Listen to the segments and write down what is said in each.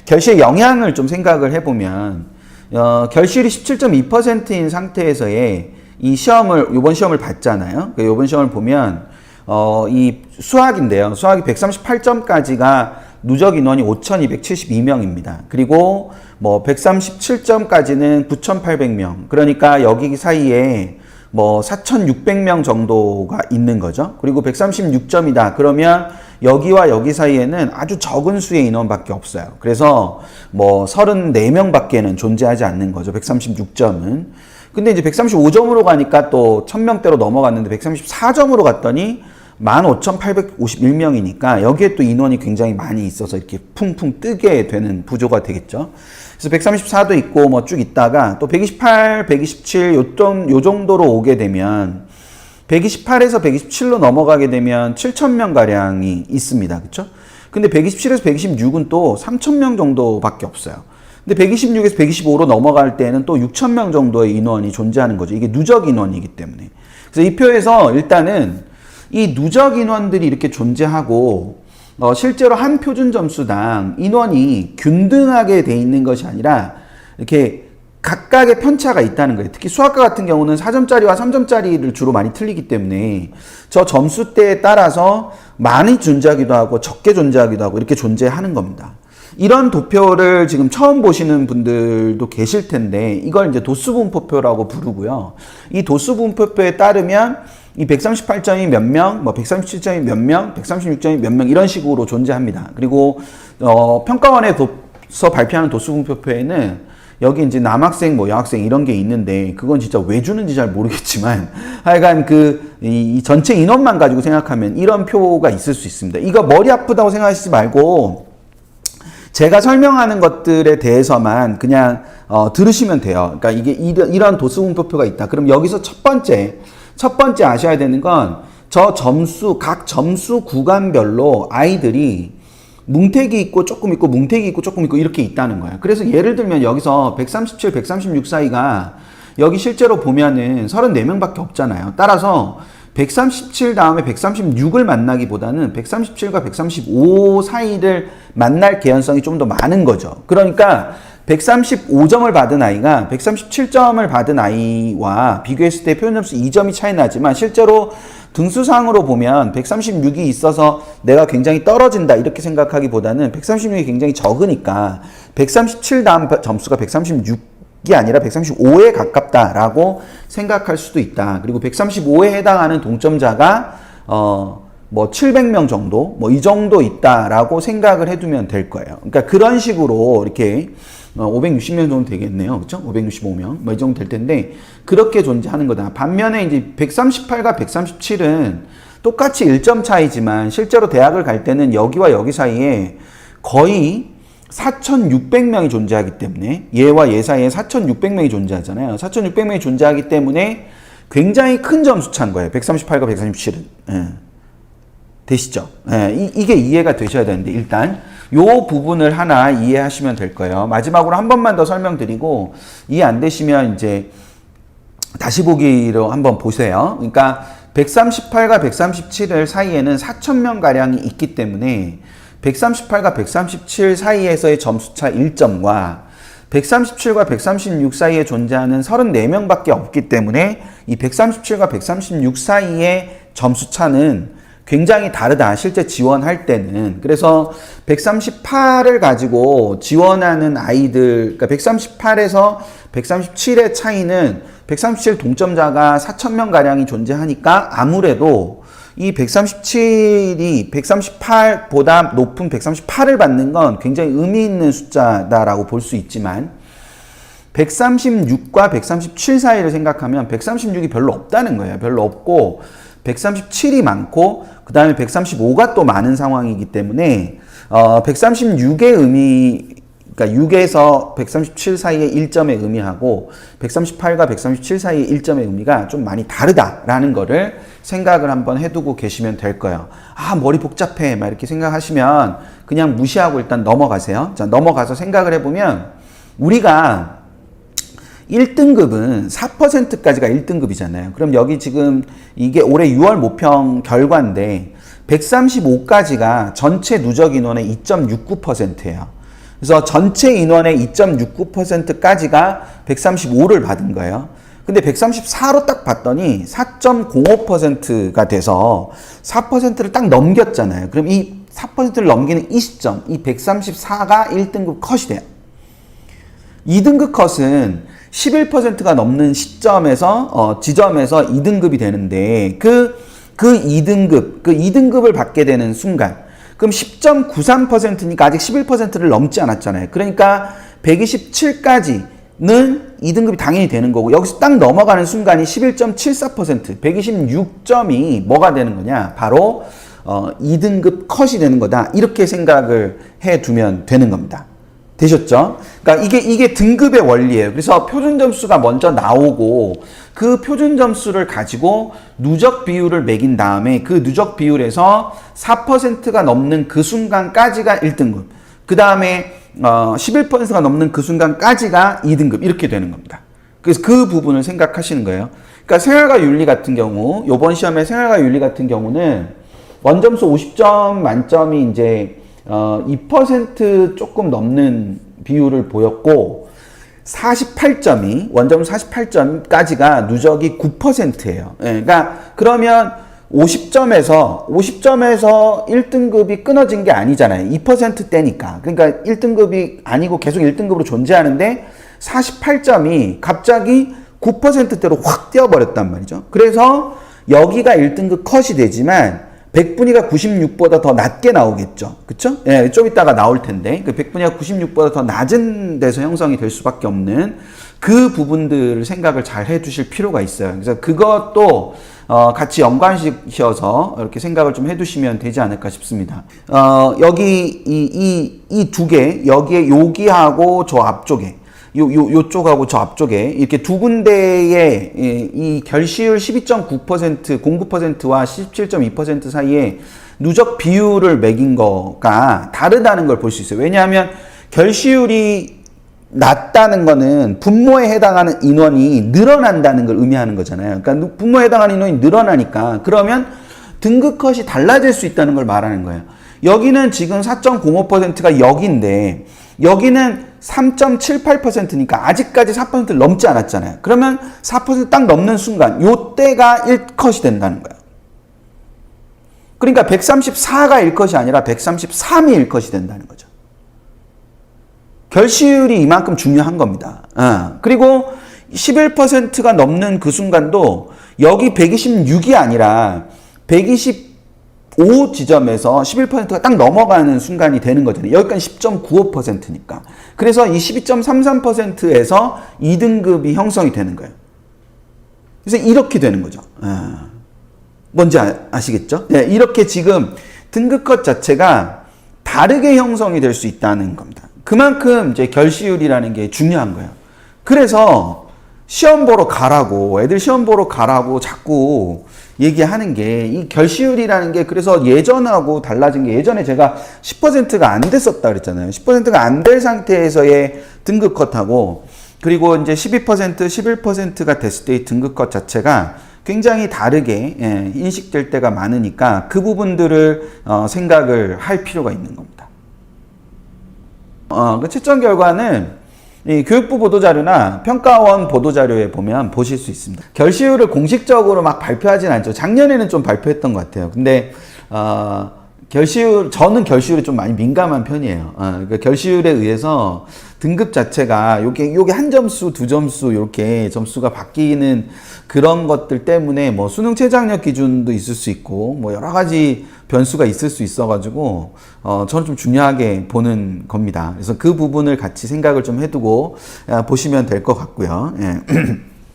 결실의 영향을 좀 생각을 해보면 결실이 17.2%인 상태에서의 이 시험을 이번 시험을 봤잖아요. 이번 시험을 보면 이 수학인데요. 수학이 138점까지가 누적 인원이 5,272명입니다. 그리고 뭐 137점까지는 9,800명. 그러니까 여기 사이에 뭐 4,600명 정도가 있는 거죠. 그리고 136점이다. 그러면 여기와 여기 사이에는 아주 적은 수의 인원밖에 없어요. 그래서 뭐 34명밖에는 존재하지 않는 거죠. 136점은. 근데 이제 135점으로 가니까 또 1000명대로 넘어갔는데 134점으로 갔더니 15,851명이니까 여기에 또 인원이 굉장히 많이 있어서 이렇게 풍풍 뜨게 되는 구조가 되겠죠. 그래서 134도 있고 뭐 쭉 있다가 또 128, 127 요 정도로 오게 되면 128에서 127로 넘어가게 되면 7,000명 가량이 있습니다. 그렇죠? 근데 127에서 126은 또 3,000명 정도밖에 없어요. 근데 126에서 125로 넘어갈 때는 또 6,000명 정도의 인원이 존재하는 거죠. 이게 누적 인원이기 때문에. 그래서 이 표에서 일단은 이 누적 인원들이 이렇게 존재하고 실제로 한 표준 점수당 인원이 균등하게 돼 있는 것이 아니라 이렇게 각각의 편차가 있다는 거예요. 특히 수학과 같은 경우는 4점짜리와 3점짜리를 주로 많이 틀리기 때문에 저 점수대에 따라서 많이 존재하기도 하고 적게 존재하기도 하고 이렇게 존재하는 겁니다. 이런 도표를 지금 처음 보시는 분들도 계실 텐데 이걸 이제 도수분포표라고 부르고요. 이 도수분포표에 따르면 이 138점이 몇 명, 뭐 137점이 몇 명, 136점이 몇 명 이런 식으로 존재합니다. 그리고 평가원에서 발표하는 도수분포표에는 여기 이제 남학생, 뭐 여학생 이런 게 있는데 그건 진짜 왜 주는지 잘 모르겠지만 하여간 이 전체 인원만 가지고 생각하면 이런 표가 있을 수 있습니다. 이거 머리 아프다고 생각하시지 말고 제가 설명하는 것들에 대해서만 그냥 들으시면 돼요. 그러니까 이게 이런 도수분포표가 있다. 그럼 여기서 첫 번째 아셔야 되는 건 저 점수, 각 점수 구간별로 아이들이 뭉태기 있고 조금 있고 뭉태기 있고 조금 있고 이렇게 있다는 거예요. 그래서 예를 들면 여기서 137, 136 사이가 여기 실제로 보면은 34명밖에 없잖아요. 따라서 137 다음에 136을 만나기보다는 137과 135 사이를 만날 개연성이 좀 더 많은 거죠. 그러니까 135점을 받은 아이가 137점을 받은 아이와 비교했을 때 표현점수 2점이 차이 나지만 실제로 등수상으로 보면 136이 있어서 내가 굉장히 떨어진다 이렇게 생각하기보다는 136이 굉장히 적으니까 137 다음 점수가 136이 아니라 135에 가깝다라고 생각할 수도 있다. 그리고 135에 해당하는 동점자가 뭐 700명 정도 뭐 이 정도 있다라고 생각을 해두면 될 거예요. 그러니까 그런 식으로 이렇게 560명 정도 되겠네요. 그렇죠? 565명 뭐 이 정도 될 텐데 그렇게 존재하는 거다. 반면에 이제 138과 137은 똑같이 1점 차이지만 실제로 대학을 갈 때는 여기와 여기 사이에 거의 4,600명이 존재하기 때문에 얘와 얘 사이에 4,600명이 존재하잖아요. 4,600명이 존재하기 때문에 굉장히 큰 점수 차인 거예요. 138과 137은. 예. 되시죠? 예. 이게 이해가 되셔야 되는데 일단 요 부분을 하나 이해하시면 될 거예요. 마지막으로 한 번만 더 설명드리고 이해 안 되시면 이제 다시 보기로 한번 보세요. 그러니까 138과 137을 사이에는 4,000명 가량이 있기 때문에 138과 137 사이에서의 점수차 1점과 137과 136 사이에 존재하는 34명밖에 없기 때문에 이 137과 136 사이의 점수차는 굉장히 다르다. 실제 지원할 때는. 그래서 138을 가지고 지원하는 아이들, 그러니까 138에서 137의 차이는 137 동점자가 4,000명 가량이 존재하니까 아무래도 이 137이 138보다 높은 138을 받는 건 굉장히 의미 있는 숫자다라고 볼 수 있지만 136과 137 사이를 생각하면 136이 별로 없다는 거예요. 별로 없고 137이 많고 그 다음에 135가 또 많은 상황이기 때문에 136의 의미, 그러니까 6에서 137 사이의 1점의 의미하고 138과 137 사이의 1점의 의미가 좀 많이 다르다라는 거를 생각을 한번 해두고 계시면 될 거예요. 아, 머리 복잡해 막 이렇게 생각하시면 그냥 무시하고 일단 넘어가세요. 자, 넘어가서 생각을 해보면 우리가 1등급은 4%까지가 1등급이잖아요. 그럼 여기 지금 이게 올해 6월 모평 결과인데 135까지가 전체 누적 인원의 2.69%예요. 그래서 전체 인원의 2.69%까지가 135를 받은 거예요. 근데 134로 딱 봤더니 4.05%가 돼서 4%를 딱 넘겼잖아요. 그럼 이 4%를 넘기는 이 시점, 이 134가 1등급 컷이 돼요. 2등급 컷은 11%가 넘는 시점에서, 지점에서 2등급이 되는데, 그 2등급을 받게 되는 순간, 그럼 10.93%니까 아직 11%를 넘지 않았잖아요. 그러니까 127까지는 2등급이 당연히 되는 거고, 여기서 딱 넘어가는 순간이 11.74%, 126점이 뭐가 되는 거냐? 바로 2등급 컷이 되는 거다. 이렇게 생각을 해두면 되는 겁니다. 되셨죠? 그러니까 이게 등급의 원리예요. 그래서 표준 점수가 먼저 나오고 그 표준 점수를 가지고 누적 비율을 매긴 다음에 그 누적 비율에서 4%가 넘는 그 순간까지가 1등급. 그 다음에 11%가 넘는 그 순간까지가 2등급. 이렇게 되는 겁니다. 그래서 그 부분을 생각하시는 거예요. 그러니까 생활과 윤리 같은 경우, 이번 시험의 생활과 윤리 같은 경우는 원점수 50점 만점이 이제 2% 조금 넘는 비율을 보였고 48점이 원점 48점까지가 누적이 9%예요. 예, 그러니까 그러면 50점에서 1등급이 끊어진 게 아니잖아요. 2%대니까. 그러니까 1등급이 아니고 계속 1등급으로 존재하는데 48점이 갑자기 9%대로 확 뛰어버렸단 말이죠. 그래서 여기가 1등급 컷이 되지만 100분위가 96보다 더 낮게 나오겠죠. 그쵸? 예, 좀 이따가 나올 텐데. 그 100분위가 96보다 더 낮은 데서 형성이 될 수밖에 없는 그 부분들을 생각을 잘 해 두실 필요가 있어요. 그래서 그것도 같이 연관시켜서 이렇게 생각을 좀 해 두시면 되지 않을까 싶습니다. 여기 이 두 개, 여기에 여기하고 저 앞쪽에 요쪽하고 저 앞쪽에 이렇게 두 군데의 이 결시율 12.9%, 09%와 17.2% 사이에 누적 비율을 매긴 거가 다르다는 걸 볼 수 있어요. 왜냐하면 결시율이 낮다는 거는 분모에 해당하는 인원이 늘어난다는 걸 의미하는 거잖아요. 그러니까 분모에 해당하는 인원이 늘어나니까 그러면 등급 컷이 달라질 수 있다는 걸 말하는 거예요. 여기는 지금 4.05%가 여기인데 여기는 3.78%니까 아직까지 4%를 넘지 않았잖아요. 그러면 4% 딱 넘는 순간 요때가 1컷이 된다는 거예요. 그러니까 134가 1컷이 아니라 133이 1컷이 된다는 거죠. 결시율이 이만큼 중요한 겁니다. 그리고 11%가 넘는 그 순간도 여기 126이 아니라 125 지점에서 11%가 딱 넘어가는 순간이 되는 거잖아요. 여기까지 10.95%니까. 그래서 이 12.33%에서 2등급이 형성이 되는 거예요. 그래서 이렇게 되는 거죠. 뭔지 아시겠죠? 네, 이렇게 지금 등급컷 자체가 다르게 형성이 될 수 있다는 겁니다. 그만큼 이제 결시율이라는 게 중요한 거예요. 그래서 시험 보러 가라고, 애들 시험 보러 가라고 자꾸 얘기하는 게 이 결시율이라는 게 그래서 예전하고 달라진 게 예전에 제가 10%가 안 됐었다 그랬잖아요. 10%가 안 될 상태에서의 등급 컷하고 그리고 이제 12%, 11%가 됐을 때의 등급 컷 자체가 굉장히 다르게 인식될 때가 많으니까 그 부분들을 생각을 할 필요가 있는 겁니다. 그 채점 결과는 이 교육부 보도자료나 평가원 보도자료에 보면 보실 수 있습니다. 결시율을 공식적으로 막 발표하진 않죠. 작년에는 좀 발표했던 것 같아요. 근데 저는 결시율에 좀 많이 민감한 편이에요. 그러니까 결시율에 의해서 등급 자체가 요게 한 점수, 두 점수 이렇게 점수가 바뀌는 그런 것들 때문에 뭐 수능 최저학력 기준도 있을 수 있고 뭐 여러 가지 변수가 있을 수 있어가지고 저는 좀 중요하게 보는 겁니다. 그래서 그 부분을 같이 생각을 좀 해두고 보시면 될 것 같고요. 예.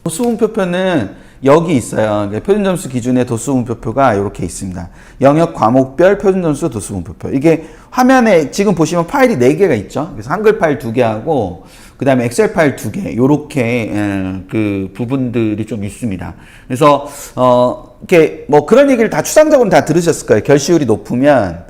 도수분표표는 여기 있어요. 표준점수 기준의 도수분표표가 이렇게 있습니다. 영역 과목별 표준점수 도수분표표. 이게 화면에 지금 보시면 파일이 4개가 있죠. 그래서 한글 파일 2개하고 그 다음에 엑셀 파일 2개 요렇게 그 부분들이 좀 있습니다. 그래서 이렇게 뭐 그런 얘기를 다 추상적으로 다 들으셨을 거예요. 결시율이 높으면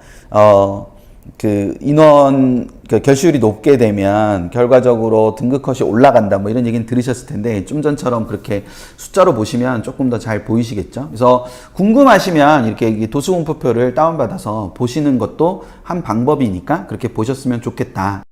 그 인원 결시율이 높게 되면 결과적으로 등급 컷이 올라간다 뭐 이런 얘기는 들으셨을 텐데 좀 전처럼 그렇게 숫자로 보시면 조금 더 잘 보이시겠죠. 그래서 궁금하시면 이렇게 도수분표표를 다운받아서 보시는 것도 한 방법이니까 그렇게 보셨으면 좋겠다.